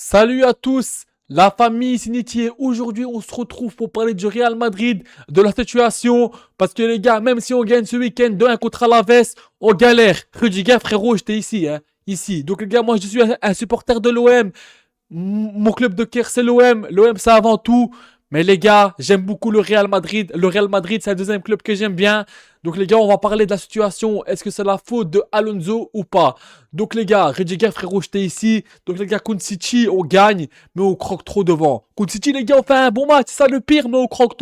Salut à tous, la famille Sinitier. Aujourd'hui, on se retrouve pour parler du Real Madrid, de la situation. Parce que les gars, même si on gagne ce week-end 2-1 contre Alaves, on galère. Rudiger, frérot, j'étais ici, hein. Ici. Donc les gars, moi je suis un supporter de l'OM. Mon club de cœur, c'est l'OM. L'OM, c'est avant tout. Mais les gars, j'aime beaucoup le Real Madrid. Le Real Madrid, c'est le deuxième club que j'aime bien. Donc les gars, on va parler de la situation. Est-ce que c'est la faute de Alonso ou pas? Donc les gars, Rudiger, frérot, j'étais ici. Donc les gars, contre City, on gagne, mais on croque trop devant. Contre City, les gars, on fait un bon match. C'est ça le pire, mais on croque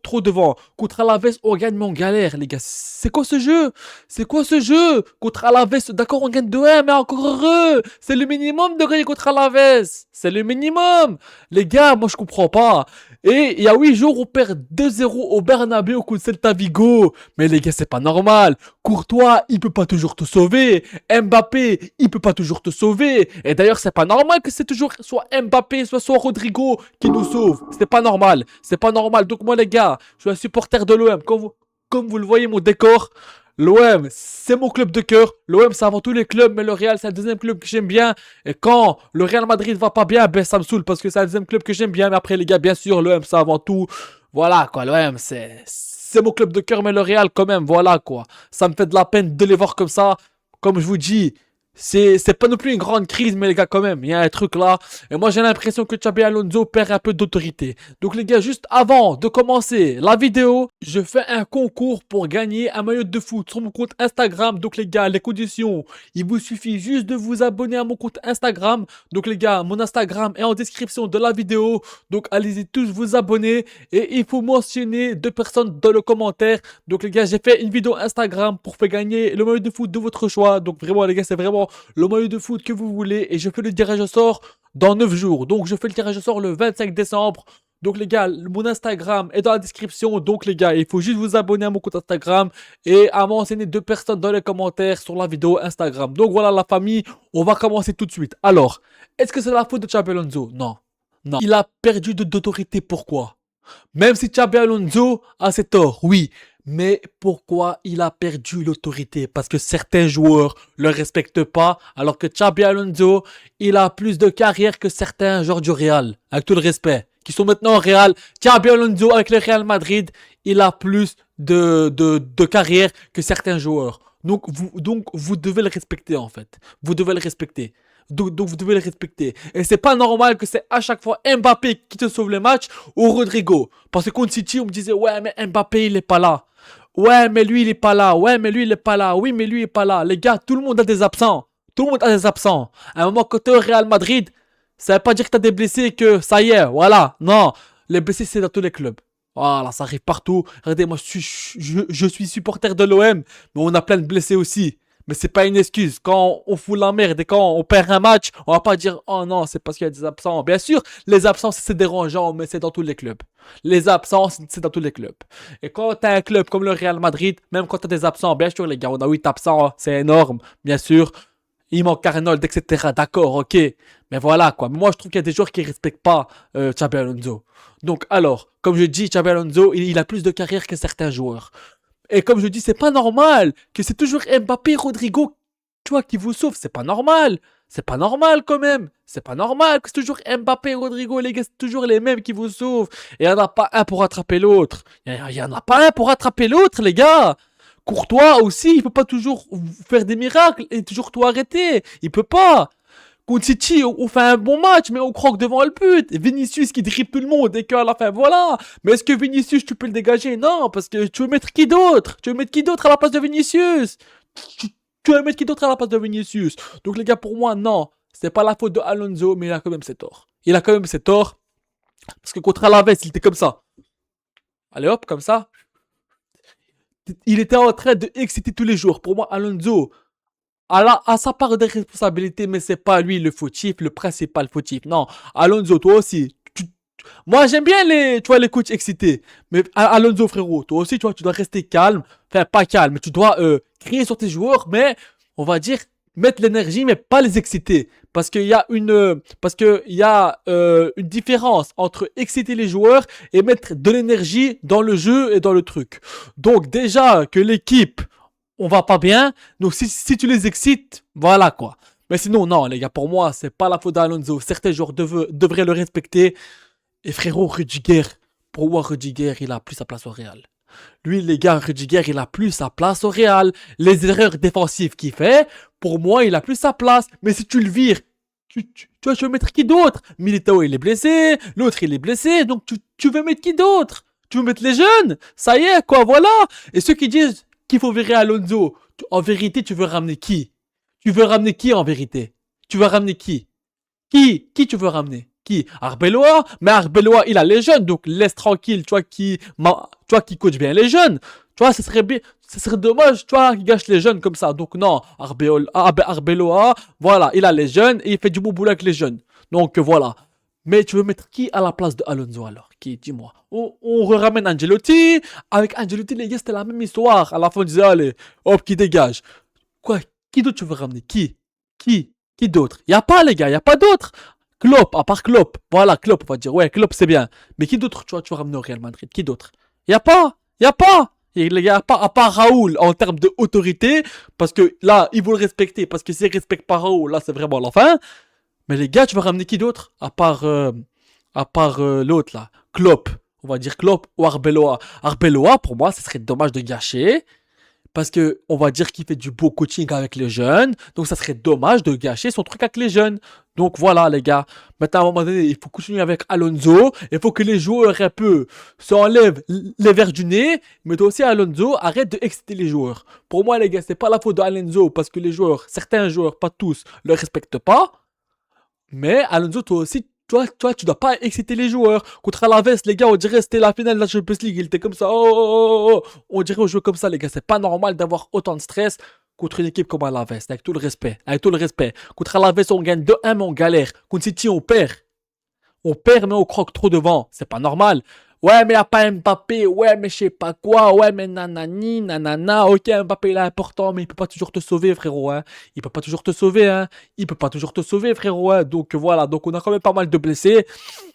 trop devant. Contre Alaves, on gagne, mais on galère, les gars. C'est quoi ce jeu? C'est quoi ce jeu? Contre Alaves, d'accord, on gagne 2-1, mais encore heureux. C'est le minimum de gagner contre Alaves. C'est le minimum. Les gars, moi, je comprends pas. Et il y a 8 jours, on perd 2-0 au Bernabéu contre Celta Vigo. Mais les gars, c'est pas normal. Courtois, il peut pas toujours te sauver. Mbappé, il peut pas toujours te sauver. Et d'ailleurs, c'est pas normal que c'est toujours soit Mbappé, soit Rodrigo qui nous sauve. C'est pas normal. C'est pas normal. Donc moi, les gars, je suis un supporter de l'OM. Comme vous le voyez, mon décor. L'OM, c'est mon club de cœur. L'OM, c'est avant tous les clubs, mais le Real, c'est le deuxième club que j'aime bien. Et quand le Real Madrid va pas bien, ben ça me saoule parce que c'est le deuxième club que j'aime bien. Mais après, les gars, bien sûr, l'OM, c'est avant tout. Voilà, quoi, l'OM, c'est mon club de cœur, mais le Real, quand même, voilà, quoi. Ça me fait de la peine de les voir comme ça. Comme je vous dis, c'est pas non plus une grande crise, mais les gars, quand même, il y a un truc là. Et moi, j'ai l'impression que Xabi Alonso perd un peu d'autorité. Donc, les gars, juste avant de commencer la vidéo, je fais un concours pour gagner un maillot de foot sur mon compte Instagram. Donc, les gars, les conditions, il vous suffit juste de vous abonner à mon compte Instagram. Donc, les gars, mon Instagram est en description de la vidéo. Donc, allez-y tous vous abonner. Et il faut mentionner 2 personnes dans le commentaire. Donc, les gars, j'ai fait une vidéo Instagram pour faire gagner le maillot de foot de votre choix. Donc, vraiment, les gars, c'est vraiment le maillot de foot que vous voulez et je fais le tirage au sort dans 9 jours. Donc je fais le tirage au sort le 25 décembre. Donc les gars, mon Instagram est dans la description. Donc les gars, il faut juste vous abonner à mon compte Instagram et à mentionner 2 personnes dans les commentaires sur la vidéo Instagram. Donc voilà la famille, on va commencer tout de suite. Alors, est-ce que c'est la faute de Xabi Alonso? Non. Non. Il a perdu d'autorité, pourquoi? Même si Xabi Alonso a ses torts, oui. Mais pourquoi il a perdu l'autorité? Parce que certains joueurs le respectent pas, alors que Xabi Alonso, il a plus de carrière que certains joueurs du Real, avec tout le respect, qui sont maintenant au Real. Xabi Alonso, avec le Real Madrid, il a plus de carrière que certains joueurs. Donc vous devez le respecter, en fait. Vous devez le respecter. Donc vous devez le respecter. Et c'est pas normal que c'est à chaque fois Mbappé qui te sauve les matchs ou Rodrigo. Parce que contre City, on me disait, ouais, mais Mbappé, il est pas là. Ouais, mais lui, il est pas là. Ouais, mais lui, il est pas là. Oui, mais lui, il est pas là. Les gars, tout le monde a des absents. Tout le monde a des absents. À un moment, quand t'es au Real Madrid, ça veut pas dire que t'as des blessés et que ça y est, voilà. Non. Les blessés, c'est dans tous les clubs. Voilà, ça arrive partout. Regardez, moi, je suis supporter de l'OM, mais on a plein de blessés aussi. Mais c'est pas une excuse. Quand on fout la merde et quand on perd un match, on va pas dire oh non, c'est parce qu'il y a des absents. Bien sûr, les absents c'est dérangeant, mais c'est dans tous les clubs. Les absents c'est dans tous les clubs. Et quand t'as un club comme le Real Madrid, même quand t'as des absents, bien sûr les gars, on a 8 absents, c'est énorme, bien sûr. Il manque Arnold, etc. D'accord, ok. Mais voilà quoi. Mais moi je trouve qu'il y a des joueurs qui respectent pas Xabi Alonso. Donc alors, comme je dis, Xabi Alonso, il a plus de carrière que certains joueurs. Et comme je dis, c'est pas normal que c'est toujours Mbappé, Rodrigo, tu vois, qui vous sauvent. C'est pas normal. C'est pas normal quand même. C'est pas normal que c'est toujours Mbappé, Rodrigo, les gars, c'est toujours les mêmes qui vous sauvent. Et il n'y en a pas un pour rattraper l'autre. Il y en a pas un pour rattraper l'autre, les gars. Courtois aussi, il peut pas toujours faire des miracles et toujours tout arrêter. Il peut pas. Contre City, on fait un bon match, mais on croque devant le but. Et Vinicius qui dribble tout le monde et qu'à la fin, voilà. Mais est-ce que Vinicius, tu peux le dégager? Non, parce que tu veux mettre qui d'autre? Tu veux mettre qui d'autre à la place de Vinicius? Tu veux mettre qui d'autre à la place de Vinicius? Donc les gars, pour moi, non. C'est pas la faute de Alonso, mais il a quand même ses torts. Il a quand même ses torts. Parce que contre Alaves, il était comme ça. Allez hop, comme ça. Il était en train de exciter tous les jours. Pour moi, Alonso, à sa part de responsabilité, mais c'est pas lui le fautif, le principal fautif. Non, Alonso, toi aussi. Moi, j'aime bien tu vois, les coachs excités. Mais Alonso, frérot, toi aussi, tu vois, tu dois rester calme. Enfin, pas calme, mais tu dois crier sur tes joueurs, mais on va dire mettre l'énergie, mais pas les exciter. Parce qu'il y a une différence entre exciter les joueurs et mettre de l'énergie dans le jeu et dans le truc. Donc, déjà que l'équipe on va pas bien. Donc si tu les excites, voilà quoi. Mais sinon, non, les gars, pour moi, c'est pas la faute d'Alonso. Certains joueurs devraient le respecter. Et frérot, Rudiger, pour moi, Rudiger, il a plus sa place au Real. Lui, les gars, Rudiger, il a plus sa place au Real. Les erreurs défensives qu'il fait, pour moi, il a plus sa place. Mais si tu le vires, tu veux mettre qui d'autre? Militao, il est blessé. L'autre, il est blessé. Donc, tu veux mettre qui d'autre? Tu veux mettre les jeunes? Ça y est, quoi, voilà. Et ceux qui disent qu'il faut virer Alonso, en vérité, tu veux ramener qui? Tu veux ramener qui en vérité? Tu veux ramener qui? Qui tu veux ramener? Qui? Arbeloa? Mais Arbeloa, il a les jeunes, donc laisse tranquille, tu vois, qui coach bien les jeunes. Tu vois, ce serait dommage, tu vois, qu'il gâche les jeunes comme ça. Donc non, Arbeloa, voilà, il a les jeunes et il fait du bon boulot avec les jeunes. Donc voilà. Mais tu veux mettre qui à la place de Alonso alors? Qui? Dis-moi. On ramène Ancelotti. Avec Ancelotti, les gars, c'était la même histoire. À la fin, on disait, allez, hop, qui dégage. Quoi? Qui d'autre tu veux ramener? Qui d'autre? Y a pas, les gars, y a pas d'autre. Klopp, à part Klopp. Voilà, Klopp, on va dire. Ouais, Klopp, c'est bien. Mais qui d'autre tu vas ramener au Real Madrid? Qui d'autre? Y a pas. Y a pas. Les gars, à part Raoul en termes d'autorité, parce que là, il faut le respecter, parce que s'il respecte pas Raoul, là, c'est vraiment la fin. Mais les gars, tu vas ramener qui d'autre? À part l'autre, là. Klopp. On va dire Klopp ou Arbeloa. Arbeloa, pour moi, ce serait dommage de gâcher. Parce que on va dire qu'il fait du beau coaching avec les jeunes. Donc ça serait dommage de gâcher son truc avec les jeunes. Donc voilà les gars. Maintenant à un moment donné, il faut continuer avec Alonso. Il faut que les joueurs un peu s'enlèvent les verres du nez. Mais toi aussi Alonso, arrête de exciter les joueurs. Pour moi les gars, c'est pas la faute d'Alonso. Parce que les joueurs, certains joueurs, pas tous, le respectent pas. Mais Alonso, toi aussi, toi, tu dois pas exciter les joueurs. Contre Alaves, les gars, on dirait que c'était la finale de la Champions League. Il était comme ça. Oh, oh, oh, oh. On dirait on joue comme ça, les gars. C'est pas normal d'avoir autant de stress contre une équipe comme Alaves. Avec tout le respect. Avec tout le respect. Contre Alaves, on gagne 2-1, mais on galère. Contre City, on perd. On perd, mais on croque trop devant. C'est pas normal. Ouais, mais y a pas Mbappé. Ouais, mais je sais pas quoi. Ouais, mais nanani, nanana. Ok, Mbappé, il est important, mais il peut pas toujours te sauver, frérot. Hein. Il peut pas toujours te sauver. Hein. Il peut pas toujours te sauver, frérot. Hein. Donc voilà. Donc on a quand même pas mal de blessés.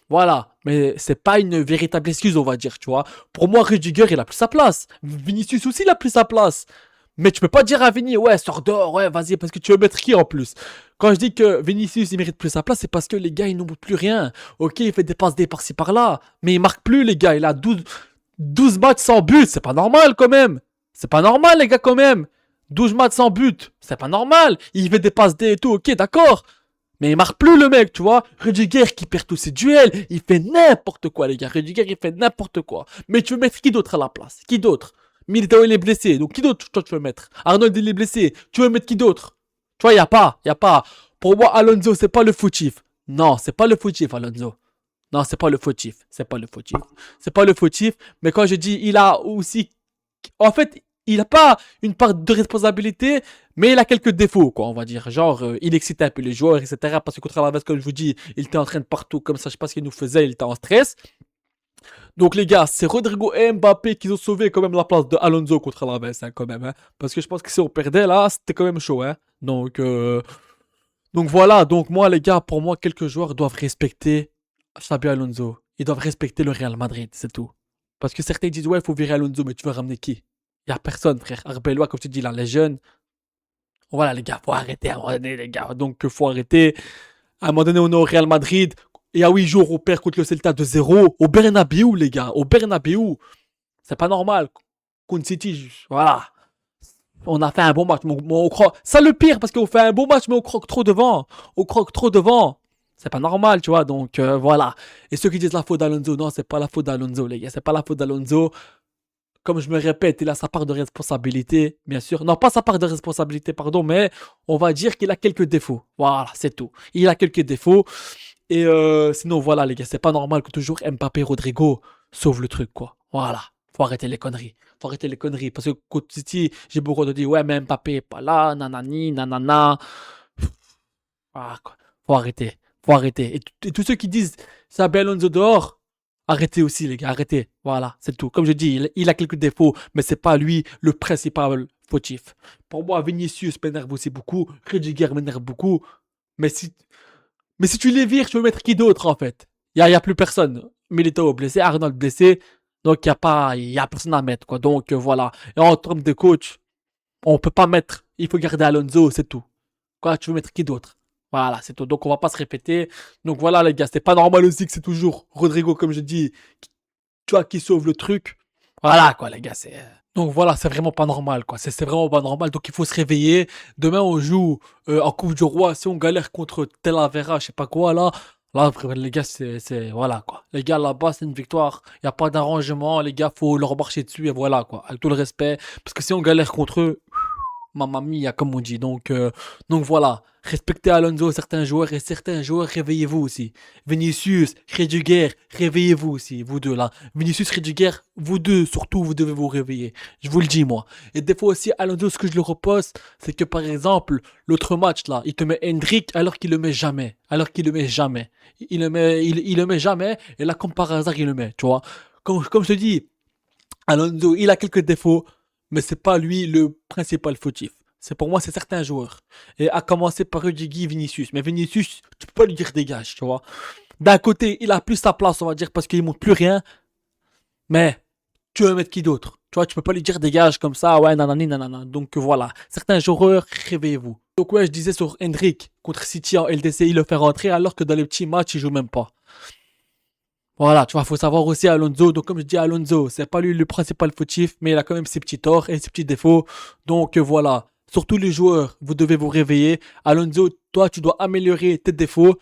Voilà. Mais c'est pas une véritable excuse, on va dire, tu vois. Pour moi, Rudiger, il a plus sa place. Vinicius aussi, il a plus sa place. Mais tu peux pas dire à Vini, ouais, sors dehors, ouais, vas-y, parce que tu veux mettre qui en plus? Quand je dis que Vinicius, il mérite plus sa place, c'est parce que les gars, ils n'ont plus rien. Ok, il fait des passes D par-ci par-là, mais il marque plus, les gars. Il a 12 matchs sans but, c'est pas normal quand même. C'est pas normal, les gars, quand même. 12 matchs sans but, c'est pas normal. Il fait des passes D et tout, ok, d'accord. Mais il marque plus le mec, tu vois. Rudiger qui perd tous ses duels, il fait n'importe quoi, les gars. Rudiger, il fait n'importe quoi. Mais tu veux mettre qui d'autre à la place? Qui d'autre? Militao il est blessé, donc qui d'autre toi tu veux mettre? Arnold il est blessé, tu veux mettre qui d'autre? Tu vois, y a pas. Pour moi, Alonso, c'est pas le fautif. Non, c'est pas le fautif, Alonso. Non, c'est pas le fautif. C'est pas le fautif. C'est pas le fautif, mais quand je dis, il a aussi... En fait, il a pas une part de responsabilité, mais il a quelques défauts, quoi, on va dire. Genre, il excitait un peu les joueurs, etc. Parce que contre la veste, comme je vous dis, il était en train de partout, comme ça, je sais pas ce qu'il nous faisait, il était en stress. Donc les gars, c'est Rodrigo et Mbappé qui ont sauvé quand même la place de Alonso contre Alaves, hein, quand même. Hein. Parce que je pense que si on perdait là, c'était quand même chaud. Hein. Donc voilà, donc moi les gars, pour moi, quelques joueurs doivent respecter Xabi Alonso. Ils doivent respecter le Real Madrid, c'est tout. Parce que certains disent, ouais, il faut virer Alonso, mais tu veux ramener qui? Il y a personne, frère. Arbeloa, comme tu dis, là, les jeunes. Voilà les gars, faut arrêter à un moment donné, les gars. Donc faut arrêter. À un moment donné, on est au Real Madrid. Et à 8 jours, on perd contre le Celta de 0. Au Bernabeu, les gars. Au Bernabeu. C'est pas normal. Contre City, voilà. On a fait un bon match. Mais on croque. Ça le pire, parce qu'on fait un bon match, mais on croque trop devant. On croque trop devant. C'est pas normal, tu vois. Donc, voilà. Et ceux qui disent la faute d'Alonso, non, c'est pas la faute d'Alonso, les gars. C'est pas la faute d'Alonso. Comme je me répète, il a sa part de responsabilité, bien sûr. Non, pas sa part de responsabilité, pardon, mais on va dire qu'il a quelques défauts. Voilà, c'est tout. Il a quelques défauts. Et sinon, voilà, les gars, c'est pas normal que toujours Mbappé, Rodrigo sauvent le truc, quoi. Voilà. Faut arrêter les conneries. Faut arrêter les conneries. Parce que contre City, j'ai beaucoup de dire, ouais, mais Mbappé est pas là, nanani, nanana. Ah, quoi. Faut arrêter. Faut arrêter. Et tous ceux qui disent, ça Alonso dehors, arrêtez aussi, les gars, arrêtez. Voilà, c'est tout. Comme je dis, il a quelques défauts, mais c'est pas lui le principal fautif. Pour moi, Vinicius m'énerve aussi beaucoup. Rudiger m'énerve beaucoup. Mais si, mais si tu les vires, tu veux mettre qui d'autre, en fait? Y a plus personne. Militao blessé, Arnold blessé. Donc, y a personne à mettre, quoi. Donc, voilà. Et en termes de coach, on peut pas mettre. Il faut garder Alonso, c'est tout. Quoi, tu veux mettre qui d'autre? Voilà, c'est tout. Donc on va pas se répéter. Donc voilà les gars, c'est pas normal aussi que c'est toujours Rodrigo, comme je dis, tu vois, qui sauve le truc. Voilà quoi les gars, c'est... Donc voilà, c'est vraiment pas normal quoi. C'est vraiment pas normal. Donc il faut se réveiller. Demain on joue en Coupe du Roi. Si on galère contre Talavera, je sais pas quoi là. Là, vraiment, les gars, voilà quoi. Les gars, là-bas, c'est une victoire. Il n'y a pas d'arrangement. Les gars, faut leur marcher dessus et voilà quoi. Avec tout le respect. Parce que si on galère contre eux, Mamma mia, comme on dit. Donc voilà, respectez Alonso, certains joueurs et certains joueurs, réveillez-vous aussi. Vinicius, Rudiger, réveillez-vous aussi, vous deux là. Vinicius, Rudiger, vous deux, surtout, vous devez vous réveiller. Je vous le dis, moi. Et des fois aussi, Alonso, ce que je le repose, c'est que par exemple, l'autre match là, il te met Hendrick alors qu'il le met jamais. Alors qu'il le met jamais. Il le met jamais, et là, comme par hasard, il le met, tu vois. Comme je te dis, Alonso, il a quelques défauts, mais c'est pas lui le principal fautif. C'est pour moi, c'est certains joueurs. Et à commencer par Rudiger, Vinicius. Mais Vinicius, tu peux pas lui dire dégage, tu vois. D'un côté, il a plus sa place, on va dire, parce qu'il montre plus rien. Mais tu veux mettre qui d'autre? Tu vois, tu peux pas lui dire dégage comme ça, ouais, nanani, nanana. Donc voilà, certains joueurs, réveillez-vous. Donc ouais, je disais sur Hendrick contre City en LDC, il le fait rentrer alors que dans les petits matchs, il joue même pas. Voilà, tu vois, faut savoir aussi Alonso. Donc, comme je dis, Alonso, c'est pas lui le principal fautif, mais il a quand même ses petits torts et ses petits défauts. Donc, voilà. Surtout les joueurs, vous devez vous réveiller. Alonso, toi, tu dois améliorer tes défauts,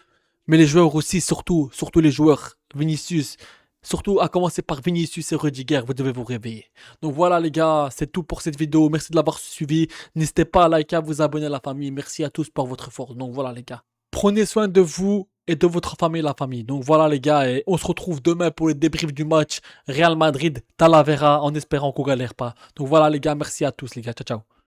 mais les joueurs aussi, surtout les joueurs. Vinicius, surtout à commencer par Vinicius et Rudiger, vous devez vous réveiller. Donc, voilà, les gars, c'est tout pour cette vidéo. Merci de l'avoir suivi. N'hésitez pas à liker, à vous abonner à la famille. Merci à tous pour votre force. Donc, voilà, les gars. Prenez soin de vous et de votre famille, la famille. Donc voilà les gars, et on se retrouve demain pour le débrief du match Real Madrid-Talavera en espérant qu'on galère pas. Donc voilà les gars, merci à tous les gars, ciao ciao.